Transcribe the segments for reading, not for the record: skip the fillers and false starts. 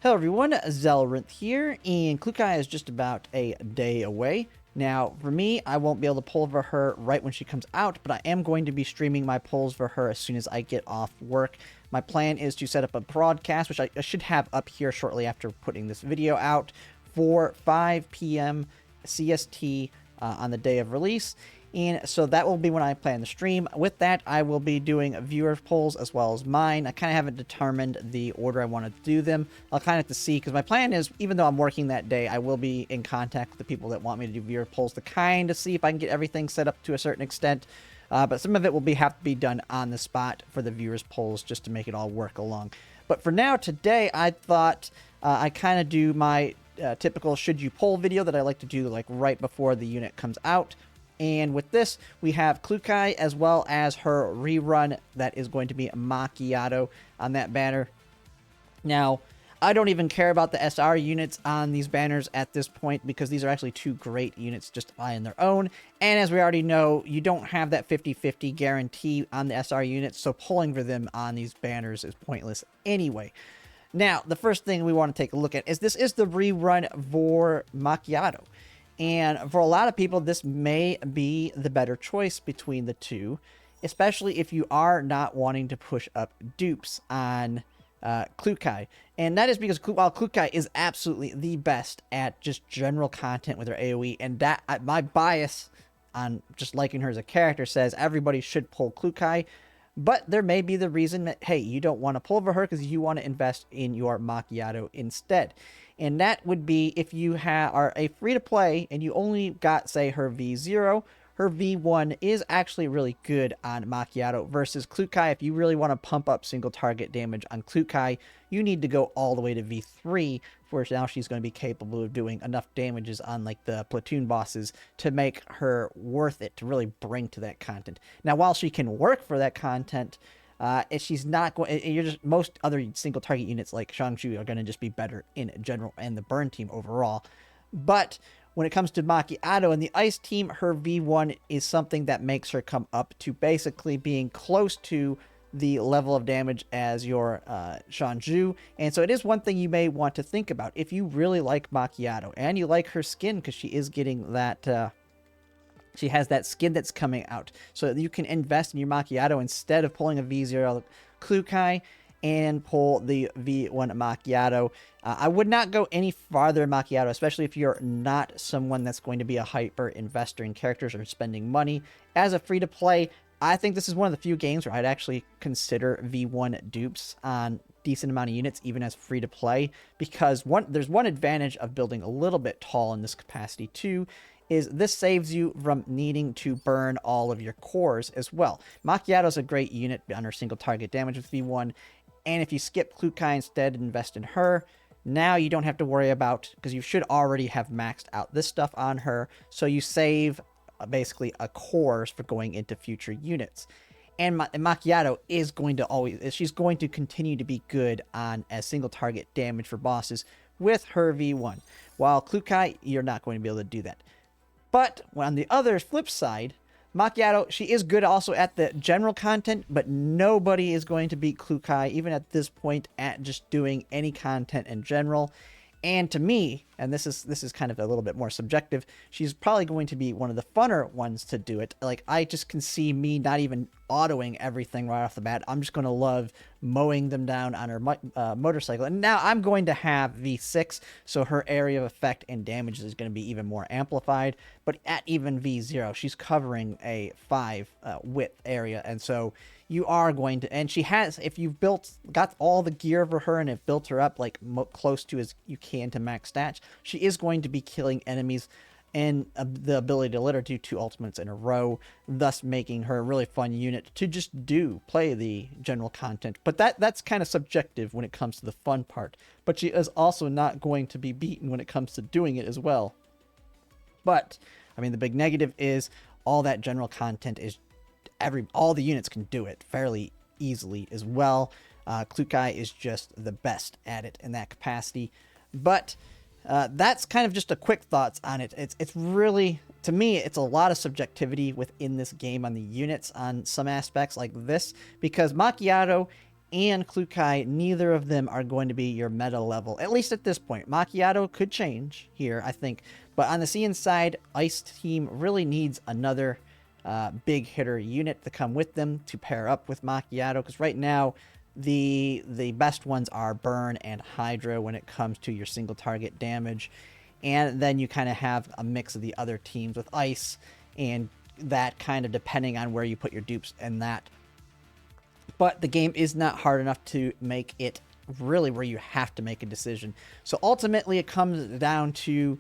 Hello everyone, Zelrinth here, and Klukai is just about a day away. Now, for me, I won't be able to pull for her right when she comes out, but I am going to be streaming my pulls for her as soon as I get off work. My plan is to set up a broadcast, which I should have up here shortly after putting this video out, for 5 p.m. CST on the day of release. And so that will be when I plan the stream. With that, I will be doing viewer polls as well as mine. I kind of haven't determined the order I want to do them. I'll kind of have to see, because my plan is, even though I'm working that day, I will be in contact with the people that want me to do viewer polls to kind of see if I can get everything set up to a certain extent. But some of it will have to be done on the spot for the viewers polls just to make it all work along. But for now, today, I thought I kind of do my typical should you poll video that I like to do like right before the unit comes out. And with this, we have Klukai as well as her rerun that is going to be Macchiato on that banner. Now, I don't even care about the SR units on these banners at this point because these are actually two great units just on their own. And as we already know, you don't have that 50-50 guarantee on the SR units, so pulling for them on these banners is pointless anyway. Now, the first thing we want to take a look at is this is the rerun for Macchiato. And for a lot of people, this may be the better choice between the two, especially if you are not wanting to push up dupes on Klukai. And that is because while Klukai is absolutely the best at just general content with her AoE, and that my bias on just liking her as a character says everybody should pull Klukai, but there may be the reason that, hey, you don't want to pull for her because you want to invest in your Macchiato instead. And that would be if you are a free-to-play and you only got, say, her V0. Her V1 is actually really good on Macchiato versus Klukai. If you really want to pump up single target damage on Klukai, you need to go all the way to V3, where now she's going to be capable of doing enough damages on like the platoon bosses to make her worth it to really bring to that content. Now, while she can work for that content, if she's not going, most other single target units like Shang-Chi are going to just be better in general and the burn team overall. But when it comes to Macchiato and the ice team, her V1 is something that makes her come up to basically being close to the level of damage as your Shang-Chi. And so it is one thing you may want to think about if you really like Macchiato and you like her skin, because she is getting that she has that skin that's coming out, so that you can invest in your Macchiato instead of pulling a V0 Klukai and pull the V1 Macchiato. I would not go any farther in Macchiato, especially if you're not someone that's going to be a hyper investor in characters or spending money. As a free-to-play, I think this is one of the few games where I'd actually consider V1 dupes on decent amount of units, even as free-to-play, because there's one advantage of building a little bit tall in this capacity too, is this saves you from needing to burn all of your cores as well. Macchiato's a great unit under single target damage with V1, and if you skip Klukai instead and invest in her, now you don't have to worry about, because you should already have maxed out this stuff on her, so you save basically a cores for going into future units. And Macchiato is going to she's going to continue to be good on as single target damage for bosses with her V1. While Klukai, you're not going to be able to do that. But on the other flip side, Macchiato, she is good also at the general content, but nobody is going to beat Klukai, even at this point, at just doing any content in general. And to me, and this is kind of a little bit more subjective, she's probably going to be one of the funner ones to do it. Like, I just can see me not even autoing everything right off the bat. I'm just going to love mowing them down on her motorcycle. And now I'm going to have V6, so her area of effect and damage is going to be even more amplified. But at even V0, she's covering a 5 width area, and so you are going to, and she has, if you've got all the gear for her and have built her up like close to as you can to max stats, she is going to be killing enemies and the ability to let her do 2 ultimates in a row, thus making her a really fun unit to just play the general content. But that's kind of subjective when it comes to the fun part. But she is also not going to be beaten when it comes to doing it as well. But, I mean, the big negative is all that general content is all the units can do it fairly easily as well. Klukai is just the best at it in that capacity. But that's kind of just a quick thoughts on it. It's really, to me, it's a lot of subjectivity within this game on the units on some aspects like this, because Macchiato and Klukai, neither of them are going to be your meta level, at least at this point. Macchiato could change here, I think. But on the CN side, Ice team really needs another big hitter unit to come with them to pair up with Macchiato, because right now the best ones are Burn and Hydra when it comes to your single target damage. And then you kind of have a mix of the other teams with Ice, and that kind of depending on where you put your dupes and that. But the game is not hard enough to make it really where you have to make a decision. So ultimately it comes down to,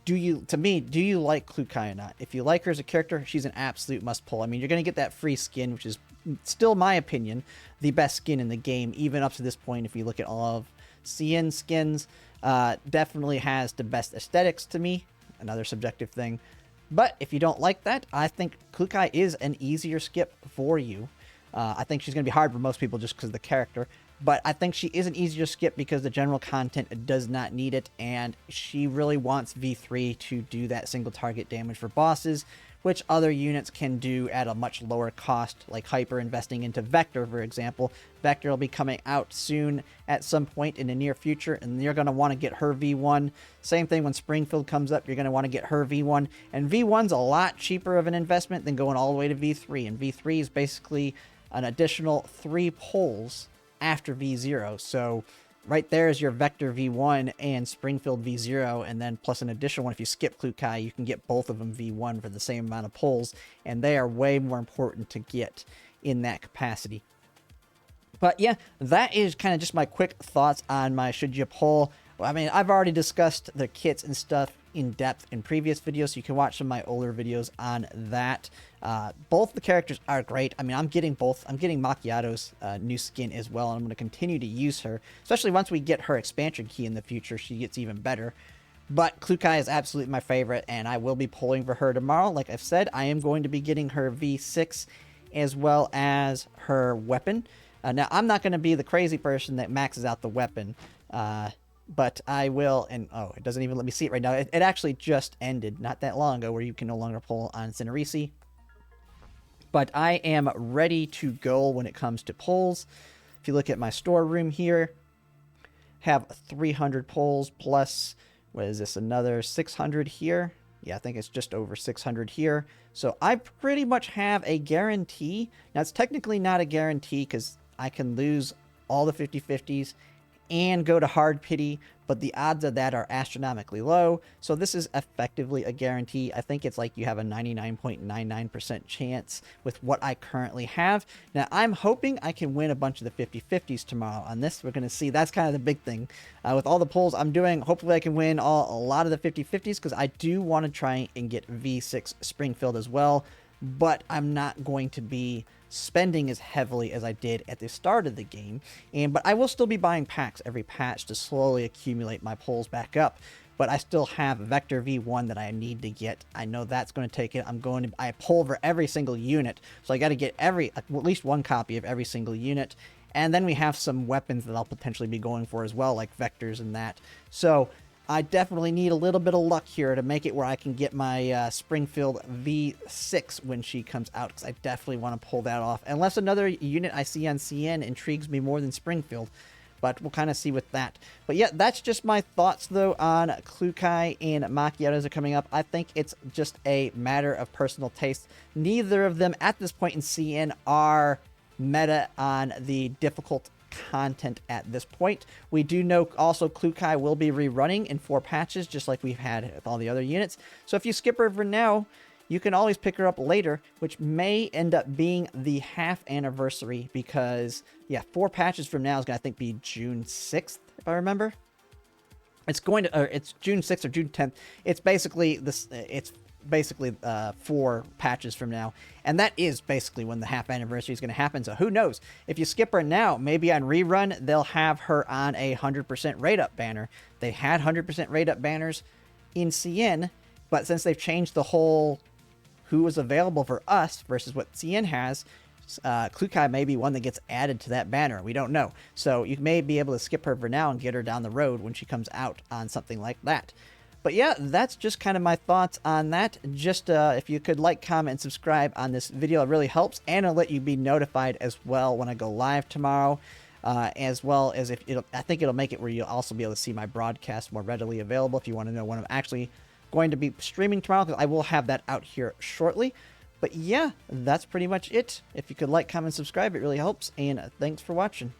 do you like Klukai or not? If you like her as a character, she's an absolute must pull. I mean, you're going to get that free skin, which is still, my opinion, the best skin in the game, even up to this point. If you look at all of CN skins, definitely has the best aesthetics to me. Another subjective thing. But if you don't like that, I think Klukai is an easier skip for you. I think she's going to be hard for most people just because of the character. But I think she is an easier skip because the general content does not need it. And she really wants V3 to do that single target damage for bosses, which other units can do at a much lower cost, like Hyper investing into Vector, for example. Vector will be coming out soon at some point in the near future, and you're going to want to get her V1. Same thing when Springfield comes up, you're going to want to get her V1. And V1's a lot cheaper of an investment than going all the way to V3. And V3 is basically an additional 3 pulls after V0. So right there is your Vector V1 and Springfield V0, and then plus an additional one. If you skip Klukai, you can get both of them V1 for the same amount of pulls, and they are way more important to get in that capacity. But yeah, that is kind of just my quick thoughts on my should you pull. I mean, I've already discussed the kits and stuff in depth in previous videos, so you can watch some of my older videos on that. Both the characters are great. I mean, I'm getting both. I'm getting Macchiato's new skin as well, and I'm going to continue to use her, especially once we get her expansion key in the future. She gets even better. But Klukai is absolutely my favorite, and I will be pulling for her tomorrow. Like I've said, I am going to be getting her V6 as well as her weapon. Now, I'm not going to be the crazy person that maxes out the weapon, but I will, and oh, it doesn't even let me see it right now. It actually just ended not that long ago where you can no longer pull on Cinerisi. But I am ready to go when it comes to pulls. If you look at my storeroom here, have 300 pulls plus, what is this, another 600 here? Yeah, I think it's just over 600 here. So I pretty much have a guarantee. Now, it's technically not a guarantee because I can lose all the 50-50s and go to hard pity, but the odds of that are astronomically low. So this is effectively a guarantee. I think it's like you have a 99.99% chance with what I currently have. Now, I'm hoping I can win a bunch of the 50-50s tomorrow. On this, we're going to see. That's kind of the big thing. With all the pulls I'm doing, hopefully I can win a lot of the 50-50s because I do want to try and get V6 Springfield as well, but I'm not going to be spending as heavily as I did at the start of the game. But I will still be buying packs every patch to slowly accumulate my pulls back up. But I still have Vector V1 that I need to get. I know that's going to take it. I pull for every single unit, so I got to get at least one copy of every single unit. And then we have some weapons that I'll potentially be going for as well, like Vectors and that. So I definitely need a little bit of luck here to make it where I can get my Springfield V6 when she comes out, because I definitely want to pull that off. Unless another unit I see on CN intrigues me more than Springfield. But we'll kind of see with that. But yeah, that's just my thoughts, though, on Klukai and Makiatto as are coming up. I think it's just a matter of personal taste. Neither of them, at this point in CN, are meta on the difficult content at this point. We do know also Klukai will be rerunning in 4 patches, just like we've had with all the other units. So if you skip her for now, you can always pick her up later, which may end up being the half anniversary because, yeah, 4 patches from now is going to, I think, be June 6th, if I remember. It's June 6th or June 10th. It's basically this. It's basically 4 patches from now, and that is basically when the half anniversary is going to happen. So who knows, if you skip her now, maybe on rerun they'll have her on a 100% rate up banner. They had 100% rate up banners in CN, but since they've changed the whole who is available for us versus what CN has, Klukai may be one that gets added to that banner. We don't know, so you may be able to skip her for now and get her down the road when she comes out on something like that. But yeah, that's just kind of my thoughts on that. Just if you could like, comment, and subscribe on this video, it really helps. And it'll let you be notified as well when I go live tomorrow. as well as I think it'll make it where you'll also be able to see my broadcast more readily available if you want to know when I'm actually going to be streaming tomorrow, because I will have that out here shortly. But yeah, that's pretty much it. If you could like, comment, subscribe, it really helps, and thanks for watching.